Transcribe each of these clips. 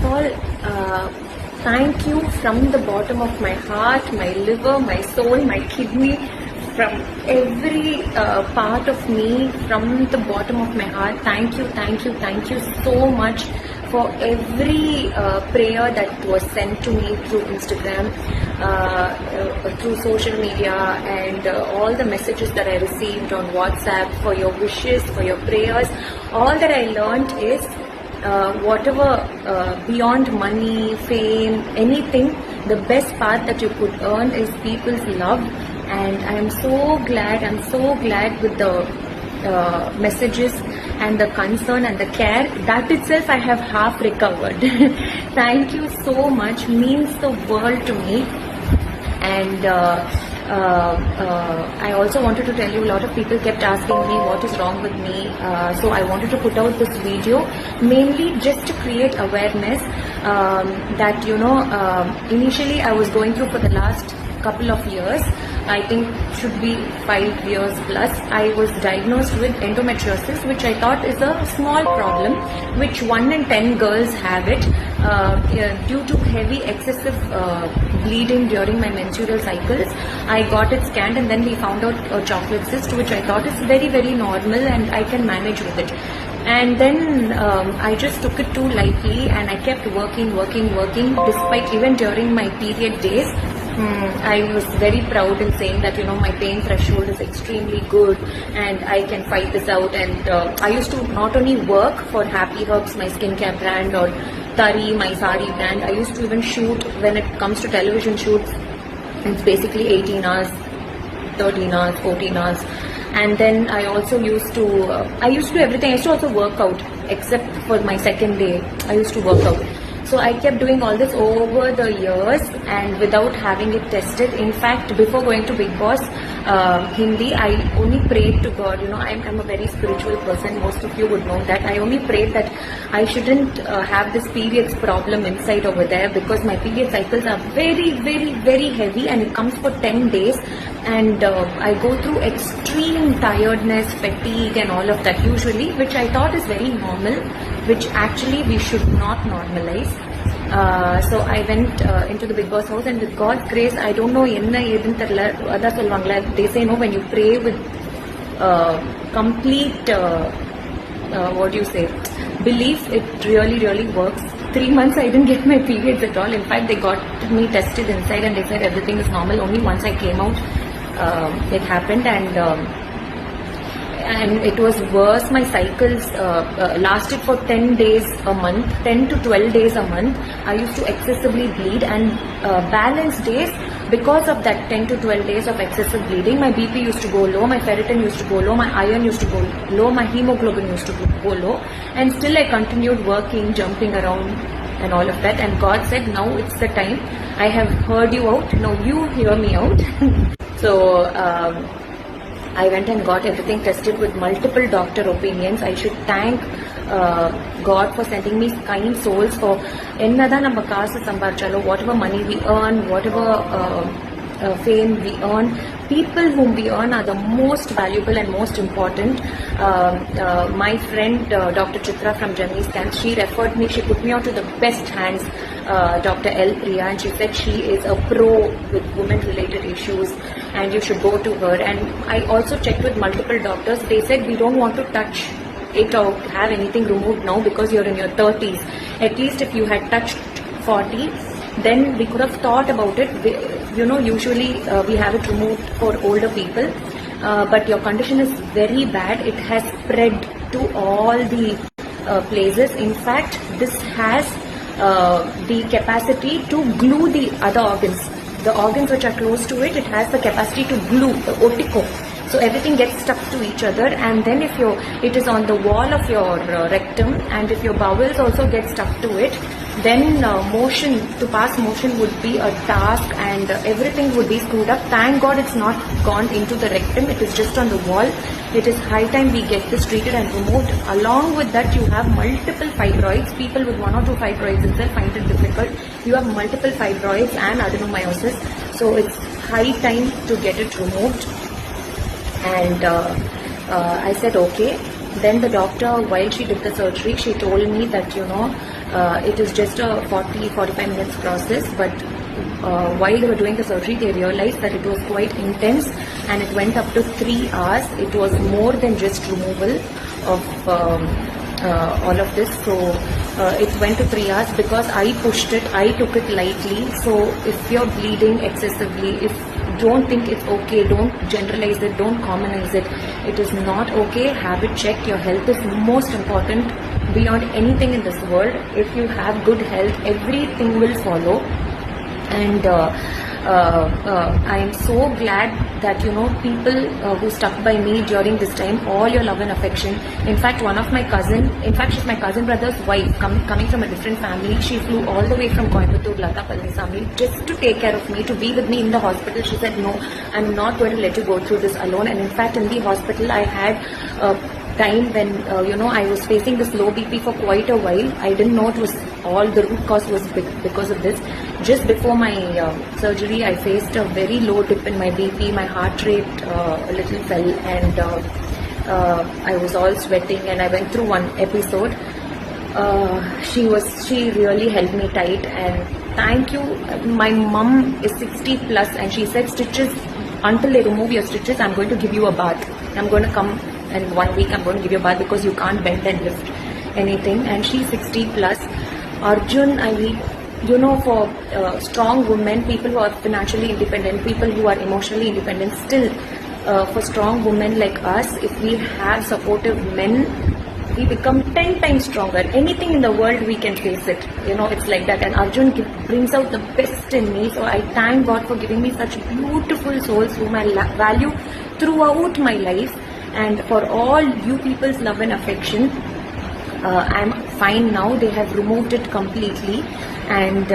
all, thank you from the bottom of my heart, my liver, my soul, my kidney, from every part of me, from the bottom of my heart. Thank you so much for every prayer that was sent to me through Instagram, through social media, and all the messages that I received on WhatsApp, for your wishes, for your prayers. All that I learned is whatever beyond money, fame, anything, the best part that you could earn is people's love. And I'm so glad with the messages and the concern and the care. That itself I have half recovered. Thank you so much, means the world to me. And I also wanted to tell you, a lot of people kept asking me what is wrong with me, so I wanted to put out this video mainly just to create awareness that initially I was going through for the last couple of years, I think should be 5 years plus. I was diagnosed with endometriosis, which I thought is a small problem, which 1 in 10 girls have it, due to heavy excessive bleeding during my menstrual cycles. I got it scanned, and then we found out a chocolate cyst, which I thought is very normal and I can manage with it. And then I just took it too lightly, and I kept working despite, even during my period days. I was very proud in saying that my pain threshold is extremely good and I can fight this out. And I used to not only work for Happy Herbs, my skincare brand, or Tari, my sari brand. I used to even shoot. When it comes to television shoots, it's basically 18 hours, 13 hours, 14 hours. And then I also used to do everything. I used to also work out, except for my second day I used to work out. So I kept doing all this over the years and without having it tested. In fact, before going to Big Boss Hindi, I only prayed to God. I'm a very spiritual person. Most of you would know that. I only prayed that I shouldn't have this periods problem inside over there, because my period cycles are very heavy, and it comes for 10 days. And I go through extreme tiredness, fatigue and all of that usually, which I thought is very normal, which actually we should not normalize. So I went into the Big Boss house, and with God's grace, I don't know they say when you pray with complete belief, it really works. 3 months I didn't get my periods at all. In fact, they got me tested inside and they said everything is normal. Only once I came out, it happened. And it was worse. My cycles lasted for 10 days a month, 10 to 12 days a month. I used to excessively bleed, and balance days, because of that 10 to 12 days of excessive bleeding, my BP used to go low, my ferritin used to go low, my iron used to go low, my hemoglobin used to go low. And still I continued working, jumping around and all of that. And God said, now it's the time. I have heard you out, now you hear me out. So I went and got everything tested with multiple doctor opinions. I should thank God for sending me kind souls. For whatever money we earn, whatever fame we earn, people whom we earn are the most valuable and most important. My friend Dr. Chitra from Gemini's Camp, she referred me, she put me out to the best hands, Dr. L. Priya, and she said she is a pro with women related issues and you should go to her. And I also checked with multiple doctors. They said we don't want to touch it or have anything removed now because you're in your 30s. At least if you had touched 40, then we could have thought about it. Usually we have it removed for older people, but your condition is very bad. It has spread to all the places. In fact, this has the capacity to glue the other organs. The organs which are close to it, it has the capacity to glue, the otico. So everything gets stuck to each other, and then if it is on the wall of your rectum, and if your bowels also get stuck to it, then to pass motion would be a task, and everything would be screwed up. Thank God it's not gone into the rectum, it is just on the wall. It is high time we get this treated and removed. Along with that, you have multiple fibroids. People with 1 or 2 fibroids itself find it difficult. You have multiple fibroids and adenomyosis. So it's high time to get it removed. And I said okay. Then the doctor, while she did the surgery, she told me that It is just a 40-45 minutes process, but while they were doing the surgery, they realized that it was quite intense, and it went up to 3 hours. It was more than just removal of all of this. So it went to 3 hours because I pushed it, I took it lightly. So if you're bleeding excessively, don't think it's okay, don't generalize it, don't commonize it. It is not okay. Have it checked. Your health is most important beyond anything in this world. If you have good health, everything will follow. And I am so glad that people who stuck by me during this time, all your love and affection. In fact, one of my cousin, she's my cousin brother's wife, coming from a different family. She flew all the way from Coimbatore, Lata Palnisami, just to take care of me, to be with me in the hospital. She said, no, I'm not going to let you go through this alone. And in fact, in the hospital, I had time when I was facing this low BP for quite a while. I didn't know it was all, the root cause was because of this. Just before my surgery, I faced a very low dip in my BP. My heart rate a little fell, and I was all sweating, and I went through one episode. She really held me tight, and thank you. My mum is 60 plus, and she said, stitches, until they remove your stitches, I'm going to give you a bath. I'm going to come, and 1 week I'm going to give you a bath because you can't bend and lift anything. And she's 60 plus. Arjun, I mean, for strong women, people who are financially independent, people who are emotionally independent, still for strong women like us, if we have supportive men, we become 10 times stronger. Anything in the world, we can face it. It's like that. And Arjun brings out the best in me. So I thank God for giving me such beautiful souls whom I value throughout my life. And for all you people's love and affection, I'm fine now. They have removed it completely, and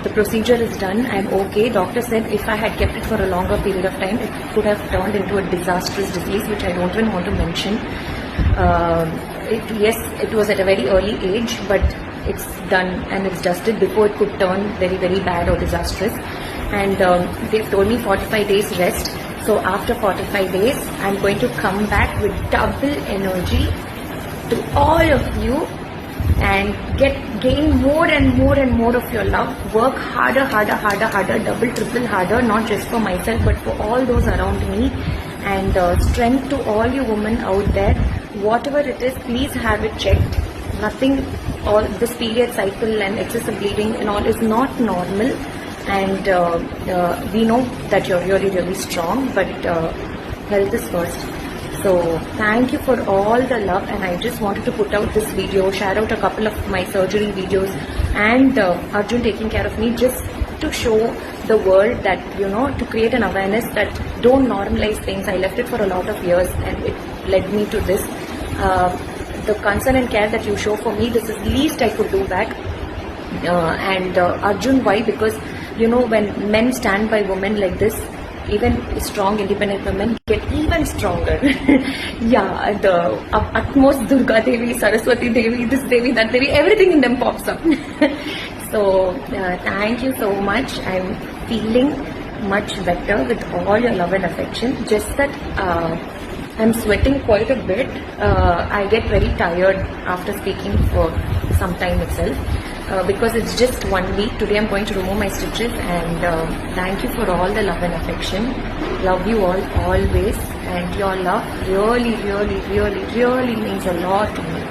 the procedure is done. I'm okay. Doctor said if I had kept it for a longer period of time, it could have turned into a disastrous disease, which I don't even want to mention. Yes, it was at a very early age, but it's done and it's dusted before it could turn very, very bad or disastrous. And they've told me 45 days rest. So after 45 days, I'm going to come back with double energy to all of you and gain more and more and more of your love. Work harder, double, triple harder, not just for myself, but for all those around me. And strength to all you women out there. Whatever it is, please have it checked. Nothing, all this period cycle and excessive bleeding and all is not normal. And we know that you're really, really strong, but health is first. So thank you for all the love, and I just wanted to put out this video, share out a couple of my surgery videos, and Arjun taking care of me, just to show the world that, to create an awareness that don't normalize things. I left it for a lot of years, and it led me to this. The concern and care that you show for me, this is least I could do back. And Arjun, why? Because when men stand by women like this, even strong independent women get even stronger. Yeah, the utmost Durga Devi, Saraswati Devi, this Devi, that Devi, everything in them pops up. So thank you so much. I'm feeling much better with all your love and affection. Just that I'm sweating quite a bit. I get very tired after speaking for some time itself. Because it's just 1 week. Today I'm going to remove my stitches, and thank you for all the love and affection. Love you all always, and your love really, really, really, really means a lot to me.